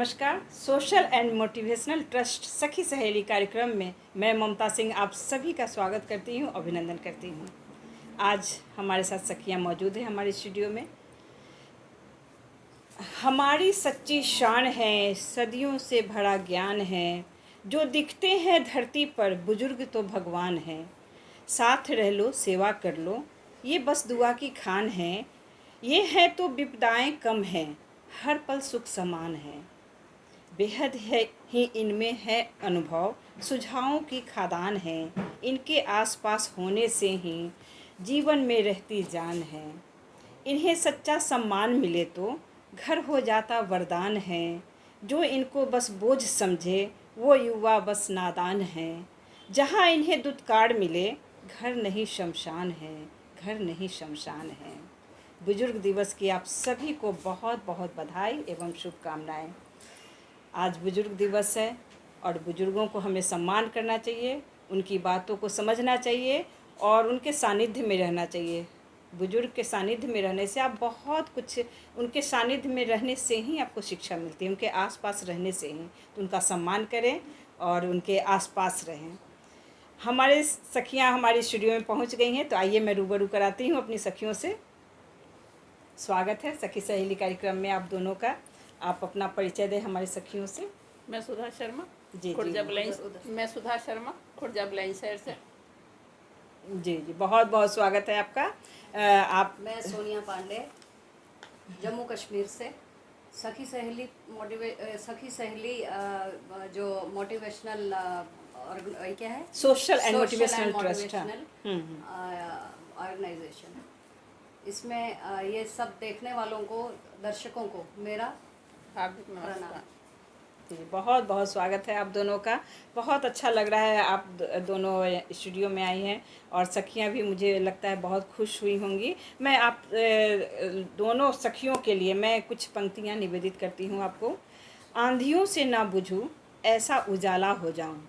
नमस्कार। Social and motivational trust सखी सहेली कार्यक्रम में मैं ममता सिंह आप सभी का स्वागत करती हूँ, अभिनंदन करती हूँ। आज हमारे साथ सखियाँ मौजूद हैं हमारे स्टूडियो में। हमारी सच्ची शान है, सदियों से भरा ज्ञान है, जो दिखते हैं धरती पर बुजुर्ग तो भगवान है। साथ रह लो, सेवा कर लो, ये बस दुआ की खान है। ये है तो विपदाएं कम हैं, हर पल सुख समान है। बेहद है ही इनमें है अनुभव, सुझावों की खादान है। इनके आसपास होने से ही जीवन में रहती जान है। इन्हें सच्चा सम्मान मिले तो घर हो जाता वरदान है। जो इनको बस बोझ समझे वो युवा बस नादान है। जहाँ इन्हें दुत्कार मिले घर नहीं शमशान है, घर नहीं शमशान है। बुजुर्ग दिवस की आप सभी को बहुत बहुत बधाई एवं शुभकामनाएं। आज बुजुर्ग दिवस है और बुजुर्गों को हमें सम्मान करना चाहिए, उनकी बातों को समझना चाहिए और उनके सानिध्य में रहना चाहिए। बुजुर्ग के सानिध्य में रहने से आप बहुत कुछ, उनके सानिध्य में रहने से ही आपको शिक्षा मिलती है, उनके आसपास रहने से ही। तो उनका सम्मान करें और उनके आसपास रहें। हमारे सखियां हमारी स्टूडियो में पहुंच गई हैं, तो आइए मैं रूबरू कराती हूं अपनी सखियों से। स्वागत है सखी सहेली कार्यक्रम में आप दोनों का। आप अपना परिचय दें हमारी सखियों से। मैं सुधा शर्मा जी खुर्जा जी ब्लाइन मैं सुधा शर्मा खुर्जा ब्लाइन शहर से। जी जी, बहुत बहुत स्वागत है आपका। आप मैं सोनिया पांडे जम्मू कश्मीर से। सखी सहेली जो मोटिवेशनल और क्या है, social and motivational trust organisation. इसमें ये सब देखने वालों को, दर्शकों को मेरा हार्दिक प्रणाम। नमस्कार। जी, बहुत बहुत स्वागत है आप दोनों का। बहुत अच्छा लग रहा है आप दोनों स्टूडियो में आई हैं और सखियां भी मुझे लगता है बहुत खुश हुई होंगी। मैं आप दोनों सखियों के लिए मैं कुछ पंक्तियां निवेदित करती हूं आपको। आंधियों से ना बुझूं ऐसा उजाला हो जाऊं,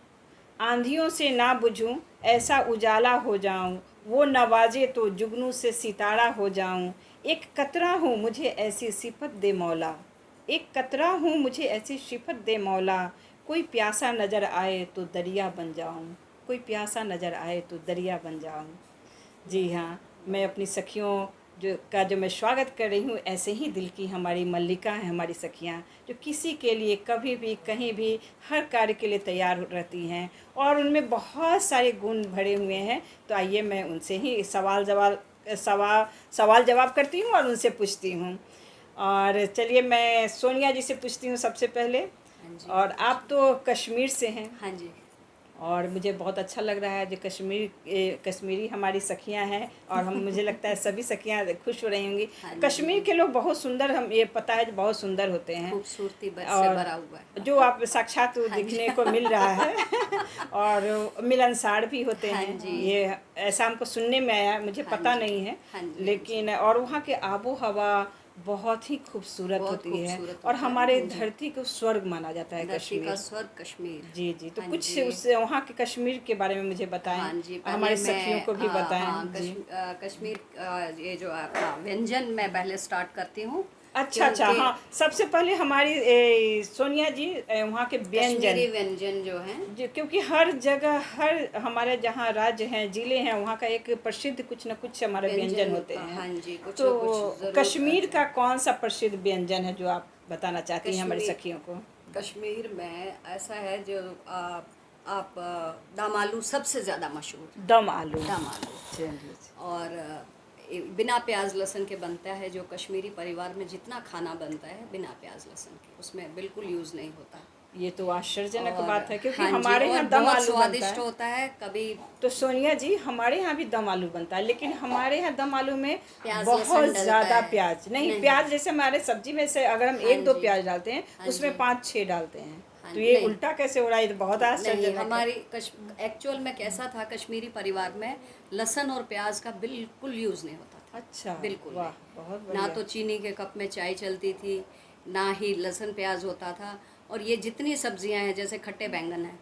आंधियों से ना बुझूं ऐसा उजाला हो जाऊं, वो नवाजे तो जुगनू से सितारा हो जाऊं। एक कतरा हूँ मुझे ऐसी सिफत दे मौला, एक कतरा हूँ मुझे ऐसी सिफत दे मौला। कोई प्यासा नज़र आए तो दरिया बन जाऊं, कोई प्यासा नज़र आए तो दरिया बन जाऊं। जी हाँ, मैं अपनी सखियों जो मैं स्वागत कर रही हूँ, ऐसे ही दिल की हमारी मल्लिका हैं हमारी सखियाँ, जो किसी के लिए कभी भी कहीं भी हर कार्य के लिए तैयार रहती हैं और उनमें बहुत सारे गुण भरे हुए हैं। तो आइए मैं उनसे ही सवाल जवाब करती हूँ और उनसे पूछती हूँ। और चलिए मैं सोनिया जी से पूछती हूँ सबसे पहले। हाँ जी। और आप तो कश्मीर से हैं हाँ जी। और मुझे बहुत अच्छा लग रहा है जो कश्मीरी हमारी सखियां हैं और हम मुझे लगता है सभी सखियां खुश हो रही होंगी। हाँ जी। कश्मीर के लोग बहुत सुंदर, हम ये पता है, बहुत सुंदर होते हैं, खूबसूरती से और भरा हुआ है जो आप साक्षात हाँ दिखने को मिल रहा है और मिलनसार भी होते हाँ हैं। जी। ये ऐसा हमको सुनने में आया, मुझे हाँ पता जी। नहीं है, हाँ जी। लेकिन और वहाँ के आबो हवा बहुत ही खूबसूरत बहुत होती है खूबसूरत और होता है। हमारे हाँ जी। धरती को स्वर्ग माना जाता है धरती का कश्मीर। स्वर्ग कश्मीर। जी जी, तो हाँ कुछ जी। उस वहाँ के कश्मीर के बारे में मुझे बताएं। हाँ जी, और हमारे पहले सखियों को भी मैं बताएं। जी, कश्मीर ये जो व्यंजन मैं पहले स्टार्ट करती हूँ। अच्छा अच्छा, क्योंकि हाँ, सबसे पहले हमारी सोनिया जी वहाँ के व्यंजन, कश्मीरी व्यंजन जो हैं, जी, क्योंकि हर जगह, हर हमारे जहाँ राज्य हैं, जिले हैं, वहाँ का एक प्रसिद्ध कुछ न कुछ हमारे व्यंजन होते हैं। हाँ जी, कुछ तो न कुछ जरूर। कश्मीर का कौन सा प्रसिद्ध व्यंजन है जो आप बताना चाहती हैं हमारी कश्मीर सखियों को? कश्मीर में ऐसा है जो आप दम आलू सबसे ज़्यादा मशहूर। दम आलू। दम आलू चलिए। और बिना प्याज लहसुन के बनता है। जो कश्मीरी परिवार में जितना खाना बनता है बिना प्याज लहसुन के, उसमें बिल्कुल यूज़ नहीं होता। ये तो आश्चर्यजनक और बात है, क्योंकि हाँ जी, हमारे और यहाँ दम बहुत आलू बनता स्वादिष्ट है। होता है। कभी तो सोनिया जी, हमारे यहाँ भी दम आलू बनता है, लेकिन हमारे यहाँ दम आलू में प्याज लहसुन बहुत डलता ज़्यादा है। प्याज नहीं, नहीं। प्याज जैसे हमारे सब्जी में से अगर हम हाँ एक दो जी। प्याज डालते हैं हाँ उसमें जी। 5-6 डालते हैं। हाँ तो ये नहीं। उल्टा कैसे हो रहा है, ये तो बहुत नहीं, आश्चर्यजनक है। हमारी एक्चुअल में कैसा था, कश्मीरी परिवार में लहसुन और प्याज का बिल्कुल यूज़ नहीं होता था। अच्छा, बिल्कुल वाह, नहीं। बहुत ना बढ़िया। तो चीनी के कप में चाय चलती थी, ना ही लहसुन प्याज होता था। और ये जितनी सब्जियां हैं, जैसे खट्टे बैंगन है,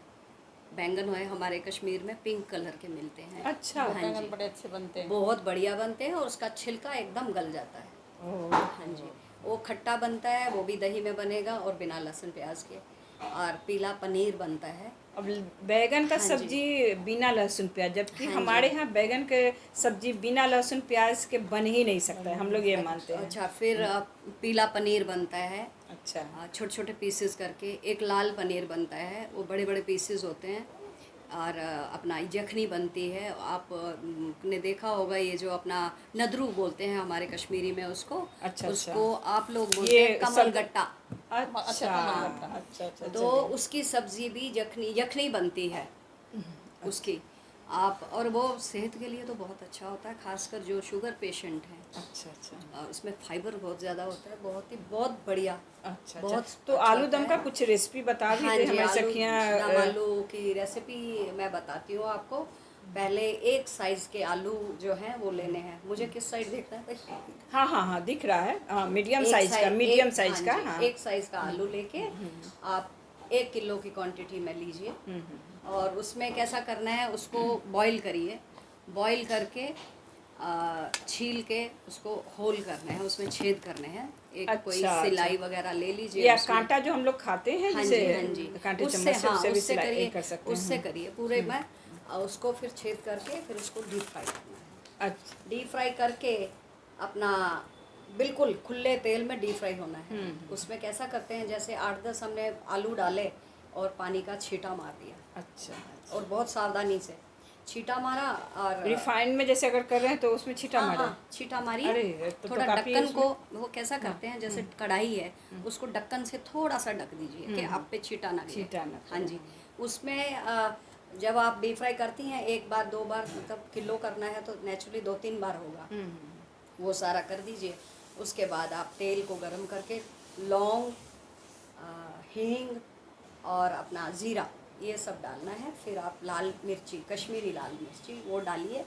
बैंगन है हमारे कश्मीर में पिंक कलर के मिलते हैं। अच्छा। हाँ बैंगन जी, बड़े अच्छे बनते हैं। बहुत बढ़िया बनते हैं और उसका छिलका एकदम गल जाता है। ओह, हाँ जी। वो खट्टा बनता है, वो भी दही में बनेगा और बिना लहसुन प्याज के। और पीला पनीर बनता है। अब बैगन का हाँ जी। सब्जी बिना लहसुन प्याज, जबकि हाँ हमारे जी। यहाँ बैगन के सब्जी बिना लहसुन प्याज के बन ही नहीं सकता है, हम लोग ये मानते हैं। अच्छा, फिर पीला पनीर बनता है, अच्छा। छोटे छोटे पीसेस करके। एक लाल पनीर बनता है, वो बड़े बड़े पीसेस होते हैं। और अपना यखनी बनती है। आप ने देखा होगा ये जो अपना नदरू बोलते हैं हमारे कश्मीरी में उसको। अच्छा, उसको आप लोग बोलते ये हैं कमल गट्टा। अच्छा कमल अच्छा अच्छा। तो उसकी सब्जी भी यखनी यखनी बनती है उसकी। आप और वो सेहत के लिए तो बहुत अच्छा होता है, खासकर जो शुगर पेशेंट हैं। अच्छा अच्छा इसमें फाइबर बहुत ज़्यादा होता है, बहुत बढ़िया। अच्छा बहुत अच्छा। तो अच्छा आलू होता दम है। का कुछ रेसिपी बता भी हाँ दे जी, हमारी दम सखियाँ। आलू की रेसिपी मैं बताती हूँ आपको। पहले एक साइज़ के आलू जो हैं वो लेने हैं। मुझे किस साइड देखना है भाई? हाँ हाँ हाँ, दिख रहा है। हाँ, मीडियम एक साइज का, साइज मीडियम एक साइज हाँ का। जी, हाँ। एक साइज़ का आलू लेके आप 1 किलो की क्वांटिटी में लीजिए। और उसमें कैसा करना है, उसको बॉईल करिए। बॉईल करके छील के उसको होल करने हैं, उसमें छेद करने हैं। एक कोई अच्छा, सिलाई अच्छा। वगैरह ले लीजिए या उसमें। कांटा जो हम लोग खाते हैं, हाँ जैसे जी, हाँ जी। कांटे उससे चम्मच से, हाँ, उससे भी उससे सिलाई करिए, कर सकते हैं। उससे करिए पूरे में। उसको फिर छेद करके फिर उसको डीप फ्राई करना है। अच्छा। डीप फ्राई करके अपना बिल्कुल खुले तेल में डीप फ्राई होना है। उसमें कैसा करते हैं, जैसे 8-10 हमने आलू डाले और पानी का छींटा मार दिया। अच्छा। और बहुत सावधानी से छींटा मारा। और रिफाइंड में जैसे अगर कर रहे हैं तो उसमें छींटा हाँ मारे। हाँ, छींटा मारिए। अरे, तो थोड़ा काफी ढक्कन उसमें। को वो कैसा करते हैं, जैसे कढ़ाई है उसको ढक्कन से थोड़ा सा ढक दीजिए कि आप पे छींटा ना लगे। छींटा ना हाँ लगे। जी। उसमें जब आप डीप फ्राई करती हैं, 1 बार 2 बार, मतलब किलो करना है तो नेचुरली 2-3 बार होगा। वो सारा कर दीजिए। उसके बाद आप तेल को गरम करके लौंग, हींग और अपना ज़ीरा ये सब डालना है। फिर आप लाल मिर्ची, कश्मीरी लाल मिर्ची वो डालिए।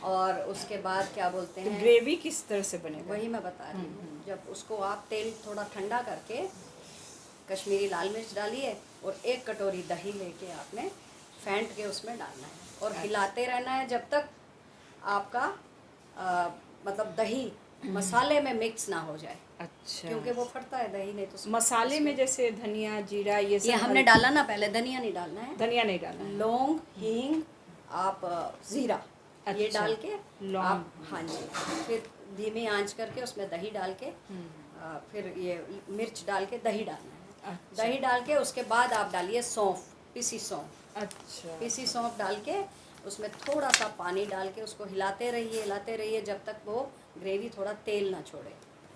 और उसके बाद क्या बोलते तो हैं, ग्रेवी किस तरह से बनेगा? वही मैं बता रही हूँ। जब उसको आप तेल थोड़ा ठंडा करके कश्मीरी लाल मिर्च डालिए और 1 कटोरी दही लेके आपने फेंट के उसमें डालना है और हिलाते रहना है जब तक आपका मतलब दही मसाले में मिक्स ना हो जाए। अच्छा। क्योंकि वो फटता है दही, नहीं तो मसाले में जैसे धनिया, जीरा, ये सब ये हमने डाला ना पहले, धनिया नहीं डालना है। धनिया नहीं डालना है। लौंग, हींग, आप ज़ीरा ये अच्छा, डाल के लौंग। आप हाँ जी, फिर धीमी आंच करके उसमें दही डाल के फिर ये मिर्च डाल के दही डालना है। अच्छा। दही डाल के उसके बाद आप डालिए सौंफ, पिसी सौंफ। अच्छा। पिसी सौंफ डाल के उसमें थोड़ा सा पानी डाल के उसको हिलाते रहिए जब तक वो ग्रेवी थोड़ा तेल ना छोड़े।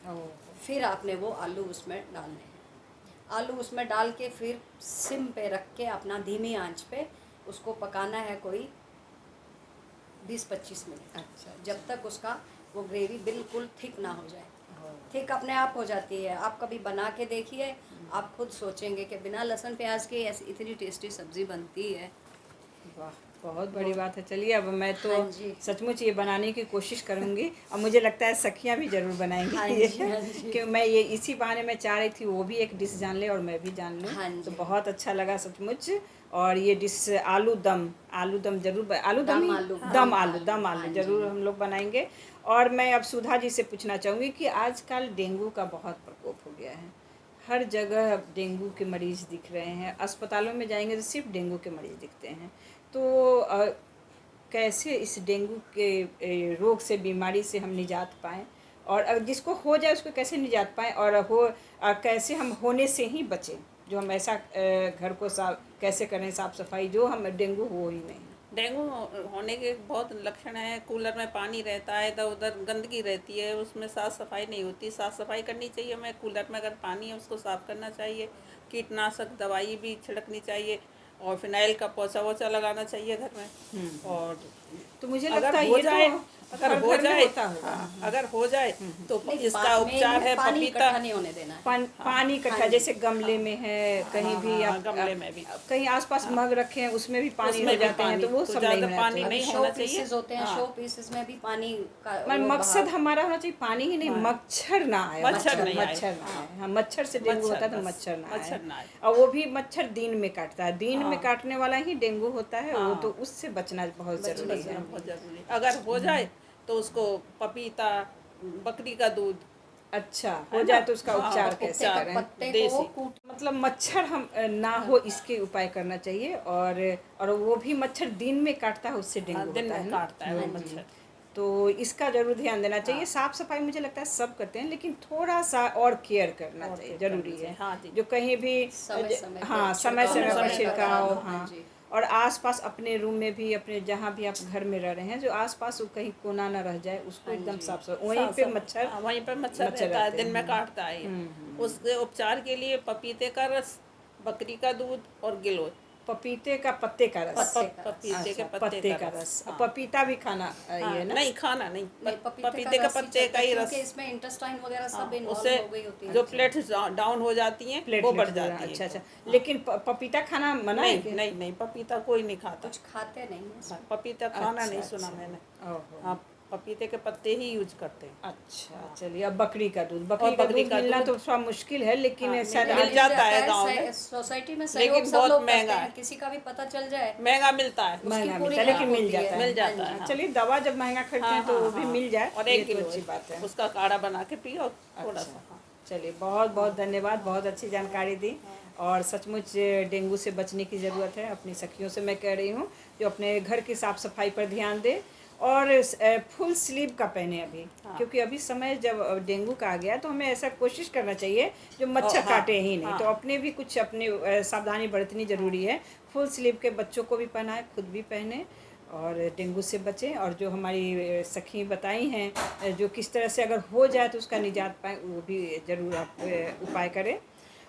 ओह। फिर आपने वो आलू उसमें डालने हैं। आलू उसमें डाल के फिर सिम पे रख के अपना धीमी आंच पे उसको पकाना है कोई 20-25 मिनट। अच्छा। जब तक उसका वो ग्रेवी बिल्कुल थिक ना हो जाए। थिक अपने आप हो जाती है। आप कभी बना के देखिए, आप खुद सोचेंगे कि बिना लहसुन प्याज के ऐसी इतनी टेस्टी सब्ज़ी बनती है। वाह, बहुत बड़ी बात है। चलिए, अब मैं तो हाँ जी। सचमुच ये बनाने की कोशिश करूँगी और मुझे लगता है सखियाँ भी ज़रूर बनाएंगी हाँ ये। जी, हाँ जी। कि मैं ये इसी बहाने मैं चाह रही थी वो भी एक डिश जान ले और मैं भी जान लूँ। हाँ तो जी। बहुत अच्छा लगा सचमुच। और ये डिश आलू दम ज़रूर आलू दम दम ही आलू, दम आलू हाँ ज़रूर जी। हम लोग बनाएंगे। और मैं अब सुधा जी से पूछना चाहूँगी कि आजकल डेंगू का बहुत प्रकोप हो गया है। हर जगह अब डेंगू के मरीज़ दिख रहे हैं। अस्पतालों में जाएंगे तो सिर्फ डेंगू के मरीज़ दिखते हैं। तो कैसे इस डेंगू के रोग से, बीमारी से हम निजात पाएँ, और जिसको हो जाए उसको कैसे निजात पाएँ, और कैसे हम होने से ही बचें, जो हम ऐसा घर को साफ कैसे करें, साफ़ सफाई, जो हम डेंगू हो ही नहीं। डेंगू होने के बहुत लक्षण हैं। कूलर में पानी रहता है, इधर उधर गंदगी रहती है, उसमें साफ़ सफाई नहीं होती। साफ़ सफाई करनी चाहिए हमें। कूलर में अगर पानी है उसको साफ़ करना चाहिए। कीटनाशक दवाई भी छिड़कनी चाहिए और फिनाइल का पोछा वोछा लगाना चाहिए घर में। और तो मुझे अगर लगता है हो ये जाए तो अगर हर हो घर में जाए होता होगा। हाँ, अगर हो जाए तो नहीं, इसका उपचार है पानी पपीता। इकट्ठा नहीं होने देना है। पानी इकट्ठा, जैसे गमले में है, कहीं भी हाँ, आप गमले में भी। कहीं आसपास मग रखे हैं उसमें भी पानी उसमें हो भी जाते हैं, तो पानी, वो तो सब ज़्यादा नहीं होना पानी चाहिए। नहीं शो होना चाहिए। पीसेस होते हैं, हाँ। शो पीसेस में भी पानी का मैं वो मकसद बहाव। हमारा होना चाहिए पानी ही नहीं, मच्छर ना आए। मच्छर नहीं आए। मच्छर ना आए। हाँ, मच्छर से डेंगू होता है तो बस, मच्छर ना मच्छर ना आए। आए। और वो भी मच्छर दिन में काटता है, दिन में हाँ। काटने वाला ही डेंगू होता है। वो हाँ। तो उससे बचना बहुत ज़रूरी है। बहुत ज़रूरी है। अगर हो जाए तो उसको पपीता, बकरी का दूध अच्छा हो जाए तो उसका हाँ, उपचार उपचार कैसे करें? पत्ते को देसी। कूट मतलब मच्छर हम ना हो इसके उपाय करना चाहिए, और वो भी मच्छर दिन में काटता है, उससे हाँ, डेंगू दिन होता में है ना। काटता है वो मच्छर। तो इसका जरूर ध्यान देना चाहिए। हाँ। साफ सफाई मुझे लगता है सब करते हैं, लेकिन थोड़ा सा और केयर करना और चाहिए, केयर जरूरी करना है। चाहिए, हाँ जी। जो कहीं भी समय-समय पे हाँ समय छिड़काव समय पर समय करता छिड़काव, रहो, हाँ। जी। और आसपास अपने रूम में भी, अपने जहाँ भी आप घर में रह रहे हैं, जो आसपास वो कहीं कोना ना रह जाए, उसको हाँ एकदम जी। साफ सफाई, वहीं पे मच्छर, हाँ, वहीं पे मच्छर रहता है, रहते दिन हैं। में काटता है ये। उसके उपचार के लिए पपीते का रस, बकरी का दूध और गिलोय। पपीते का पत्ते का रस। पपीते के अच्छा, पत्ते का रस। हाँ। पपीता भी खाना हाँ, ये ना। नहीं खाना नहीं, नहीं, पपीते के रस ही पत्ते चलता का है, ही रस। क्योंकि इसमें इंटेस्टाइन वगैरह सब हाँ, इन्वॉल्व उससे हो गई होती है। जो प्लेट्स डाउन हो जाती हैं वो बढ़ जाती हैं। अच्छा अच्छा, हाँ। लेकिन पपीता खाना मना है नहीं क्या? नहीं नहीं, पपीता कोई नहीं खाता। कुछ खाते नहीं है इसमें। हाँ, पपीता खाना अच्छा, नहीं सुना अच्छा। मैंने। ओहो। हाँ, पपीते के पत्ते ही यूज करते हैं। अच्छा चलिए, अब बकरी का दूध, और बकरी का दूध मिलना तो थोड़ा मुश्किल है, लेकिन हाँ, शायद मिल जाता है गाँव में। सोसाइटी में लेकिन सहयोग सब बहुत लोग करते महंगा हैं, है। किसी का भी पता चल जाए महंगा मिलता है। उसकी महंगा पूरी मिलता है, लेकिन हेल्प मिल होती जाता है। है। मिल जाता हाँ है, जी। हाँ। चलिए, दवा जब महंगा खरीदते हैं तो वो भी मिल जाए, और ये 1 तो किलो अच्छी बात है। उसका काढ़ा बना के पियो थोड़ा अच्छा। सा। हाँ। चलिए, बहुत बहुत धन्यवाद, बहुत अच्छी जानकारी दी। और सचमुच डेंगू से बचने की ज़रूरत है। अपनी सखियों से मैं कह रही हूँ जो अपने घर की साफ़ सफाई पर ध्यान दे, और फुल स्लीव का पहने अभी, क्योंकि अभी समय जब डेंगू का आ गया, तो हमें ऐसा कोशिश करना चाहिए जो मच्छर हाँ, काटे ही नहीं। हाँ। तो अपने भी कुछ अपनी सावधानी बरतनी ज़रूरी है। फुल स्लीव के बच्चों को भी पहनाएं, खुद भी पहने, और डेंगू से बचें। और जो हमारी सखी बताई हैं जो किस तरह से अगर हो जाए तो उसका निजात पाएँ, वो भी ज़रूर आप उपाय करें।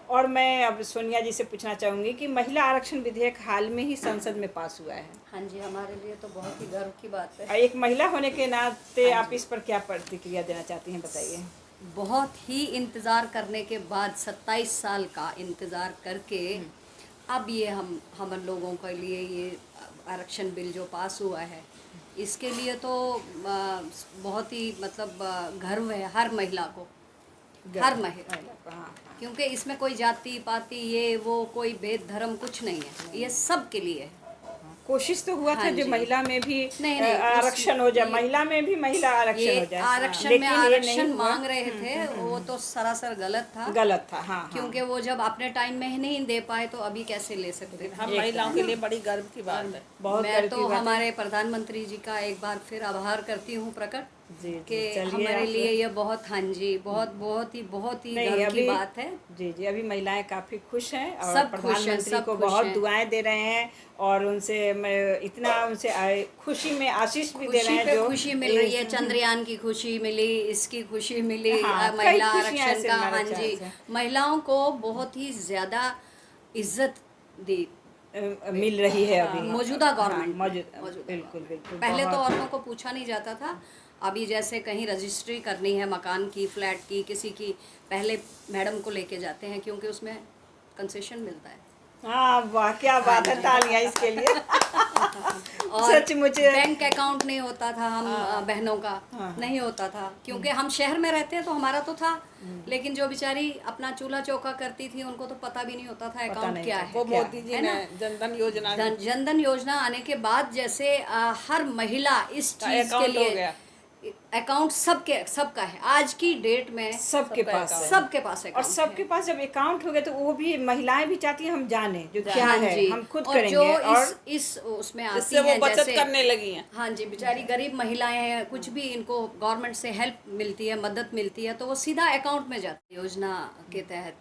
और मैं अब सोनिया जी से पूछना चाहूँगी कि महिला आरक्षण विधेयक हाल में ही संसद में पास हुआ है। हाँ जी, हमारे लिए तो बहुत ही गर्व की बात है। एक महिला होने के नाते आप इस पर क्या प्रतिक्रिया देना चाहती हैं, बताइए। बहुत ही इंतज़ार करने के बाद 27 साल का इंतज़ार करके अब ये हम लोगों के लिए ये आरक्षण बिल जो पास हुआ है, इसके लिए तो बहुत ही मतलब गर्व है हर महिला को, हर महिला, हाँ, क्योंकि इसमें कोई जाति पाति ये वो कोई भेद धर्म कुछ नहीं है, ये सब के लिए है। कोशिश तो हुआ था हाँ जो जी। महिला में भी नहीं, नहीं, आरक्षण हो जाए, ये- महिला में भी महिला आरक्षण हो ये जाए, आरक्षण लेकिन में ये नहीं आरक्षण हुआ। मांग रहे थे, वो तो सरासर गलत था। गलत था, हाँ, हाँ। क्योंकि वो जब अपने टाइम में ही नहीं दे पाए तो अभी कैसे ले सकते थे। हम महिलाओं के लिए बड़ी गर्व की बात है। बहुत मैं गर्व तो की बात है। हमारे प्रधानमंत्री जी का एक बार फिर आभार करती हूँ प्रकट जी, कि चलिए हमारे आप- लिए ये बहुत, हाँ जी, बहुत बहुत ही नहीं, गर्व की अभी बात है। जी जी, अभी महिलाएं काफ़ी खुश हैं, और सब खुश हैं, प्रधानमंत्री सब को खुश बहुत हैं। दुआएं दे रहे हैं, और उनसे इतना उनसे खुशी में आशीष भी दे रहे खुशी हैं पे जो खुशी मिल रही है, चंद्रयान की खुशी मिली, इसकी खुशी मिली, हाँ, कई महिला खुशियां आरक्षण ऐसे का, हमारे हाँ चार जी, से। महिलाओं को बहुत ही ज्यादा इज्जत दी मिल रही है अभी मौजूदा गवर्नमेंट में, मौजूद, बिल्कुल बिल्कुल। पहले तो बहुत- औरतों को पूछा नहीं जाता था। अभी जैसे कहीं रजिस्ट्री करनी है मकान की, फ्लैट की, किसी की, पहले मैडम को लेके जाते हैं क्योंकि उसमें कंसेशन मिलता है। हाँ, वाह, क्या बात है, तालियां इसके लिए। और सचमुच बैंक अकाउंट नहीं होता था हम बहनों का, नहीं होता था, क्योंकि हम शहर में रहते हैं तो हमारा तो था, लेकिन जो बेचारी अपना चूल्हा चौका करती थी उनको तो पता भी नहीं होता था अकाउंट नहीं क्या था। है। वो क्या मोदी जी है ने ना? जनधन योजना जनधन योजना आने के बाद जैसे हर महिला इस का चीज के अकाउंट हो लिए गया। अकाउंट सबका है आज की डेट में, सबके सबका पास account। है। सबके पास और अकाउंट सबके पास जब अकाउंट हो गया तो वो भी महिलाएं भी चाहती हैं हम जाने जो क्या हाँ है, जी। हम खुद और करेंगे। जो और इस उसमें आती इससे वो हैं बचत जैसे, करने लगी हैं। हाँ जी, बेचारी गरीब महिलाएं हैं, कुछ भी इनको गवर्नमेंट से हेल्प मिलती है, मदद मिलती है, तो वो सीधा अकाउंट में जाती है। योजना के तहत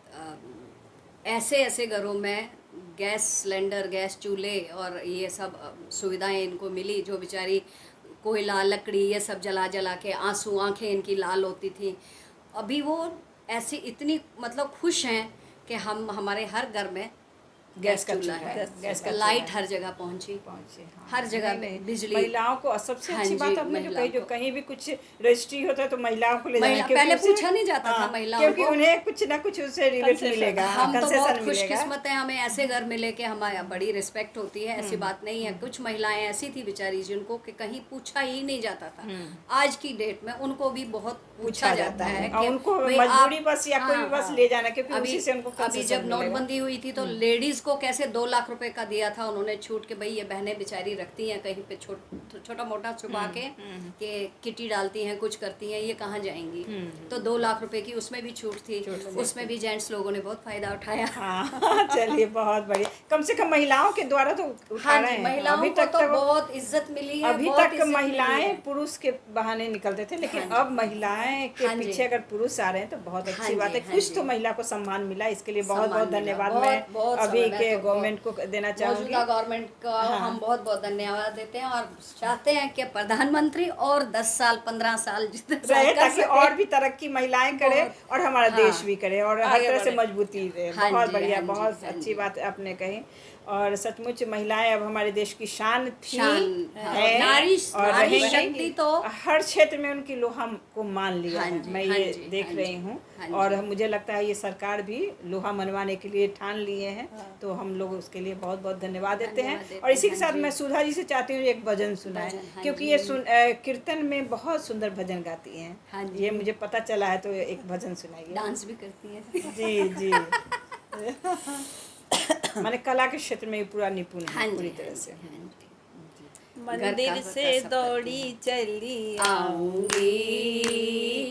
ऐसे ऐसे घरों में गैस सिलेंडर, गैस चूल्हे और ये सब सुविधाएं इनको मिली, जो बेचारी कोयला लकड़ी ये सब जला जला के आंसू, आंखें इनकी लाल होती थी। अभी वो ऐसी इतनी मतलब खुश हैं कि हमारे हर घर में गैस का चूल्हा है, गैस का लाइट चूल्हा हर जगह पहुंची, पहुंचे, हाँ। हर जगह नहीं, नहीं, बिजली। महिलाओं को सबसे हाँ अच्छी जी, बात आपने जो महिलाओं कही, जो को। कहीं भी कुछ रजिस्ट्री होता है तो महिलाओं को ले जाना, महिला क्योंकि पहले उससे- पूछा नहीं जाता था हाँ, महिलाओं क्योंकि को। उन्हें कुछ ना कुछ उससे रिबेट Concession। मिलेगा, हम तो concession बहुत मिलेगा। खुशकिस्मत है, हमें ऐसे घर मिले कि हमारी बड़ी रिस्पेक्ट होती है, ऐसी बात नहीं है। कुछ महिलाएं ऐसी थी बेचारी जिनको कि कहीं पूछा ही नहीं जाता था, आज की डेट में उनको भी बहुत पूछा जाता है और कि उनको भाई मजबूरी आप- बस या कोई भी बस ले जाना, क्योंकि अभी उसी से उनको अभी concession जब मिलेगा। नोटबंदी हुई थी तो लेडीज उसको कैसे 2 लाख रुपए का दिया था उन्होंने छूट के, भाई ये बहनें बेचारी रखती हैं कहीं पे छोटा मोटा छुपा के किटी डालती हैं, कुछ करती हैं, ये कहाँ जाएंगी। तो 2 लाख रुपए की उसमें भी छूट थी, उसमें भी जेंट्स लोगों ने बहुत फायदा उठाया। हाँ चलिए बहुत बढ़िया, कम से कम महिलाओं के द्वारा तो उठा हाँ रहे जी, हैं। महिलाओं अभी को तक तो बहुत इज्जत मिली है, अभी बहुत तक इज्जत मिली महिलाएं है। पुरुष के बहाने निकलते थे, लेकिन अब महिलाएं के हाँ जी। पीछे अगर पुरुष आ रहे हैं तो बहुत हाँ अच्छी बात जी, है। हाँ कुछ जी। तो महिला को सम्मान मिला, इसके लिए बहुत सम्मान बहुत मिला, धन्यवाद बहुत- मैं बहुत अभी समय के तो गवर्नमेंट को देना चाहूँगी। मौजूदा गवर्नमेंट का हम बहुत बहुत धन्यवाद देते हैं और चाहते हैं कि प्रधानमंत्री और 10 साल 15 साल जितने साल रहे कर ताकि सके। और भी तरक्की महिलाएं करें बहुत- और हमारा हाँ। देश भी करे और हर आगे तरह से बढ़े। मजबूती रहे। हाँ बहुत जी, बढ़िया, हाँ जी, बहुत हाँ अच्छी जी। बात आपने कही। और सचमुच महिलाएं अब हमारे देश की शान थी, शान, हाँ, है नारी और नारी रहेंगी। शक्ति तो हर क्षेत्र में उनकी लोहा को मान लिया हाँ है, जी, मैं हाँ ये जी, देख हाँ रही जी, हूँ। हाँ और जी। मुझे लगता है ये सरकार भी लोहा मनवाने के लिए ठान लिए हैं, तो हम लोग उसके लिए बहुत बहुत धन्यवाद देते हैं। धन्यवाद देते और इसी के हैं, साथ हाँ मैं जी। सुधा जी से चाहती हूँ एक भजन सुनाएं, भजन, हाँ क्योंकि जी। ये कीर्तन में बहुत सुंदर भजन गाती हैं। हाँ जी। ये मुझे पता चला है, तो एक भजन सुनाइए। डांस भी करती हैं। जी जी माने कला के क्षेत्र में भी पूरा निपुण हाँ है जी, पूरी हाँ तरह जी, से। हाँ जी। मंदिर घर का से सब करती दौड़ी हैं। चली आऊंगी,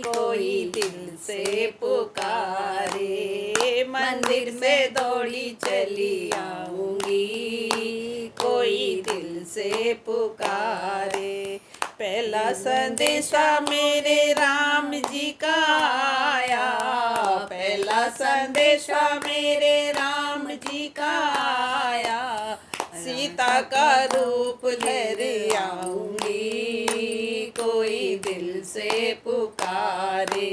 कोई दिल से पुकारे, मंदिर से दौड़ी चली आऊंगी, कोई दिल से पुकारे। पहला संदेशा मेरे राम जी का आया, पहला संदेशा मेरे राम जी का आया, सीता का रूप धर आऊंगी, कोई दिल से पुकारे,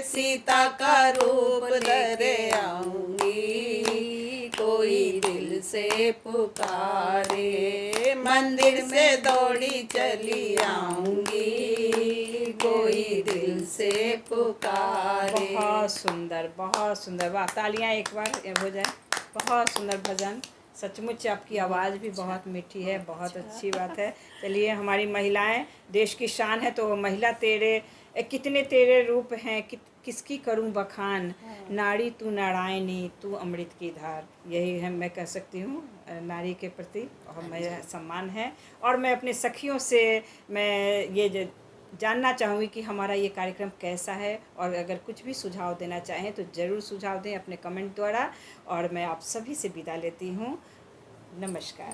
सीता का रूप धर आऊंगी, कोई दिल से पुकारे, मंदिर से दौड़ी चली आऊंगी, कोई दिल से पुकारे। बहुत सुंदर, वाह तालियां एक बार हो जाए। बहुत सुंदर भजन, सचमुच आपकी आवाज़ भी बहुत मीठी है, बहुत अच्छी बात है। चलिए, हमारी महिलाएं देश की शान है, तो महिला कितने तेरे रूप हैं, किसकी करूं बखान, नारी तू नारायणी तू अमृत की धार। यही है मैं कह सकती हूँ नारी के प्रति, और मेरा सम्मान है। और मैं अपने सखियों से मैं ये जानना चाहूँगी कि हमारा ये कार्यक्रम कैसा है, और अगर कुछ भी सुझाव देना चाहें तो ज़रूर सुझाव दें अपने कमेंट द्वारा। और मैं आप सभी से विदा लेती हूँ। नमस्कार।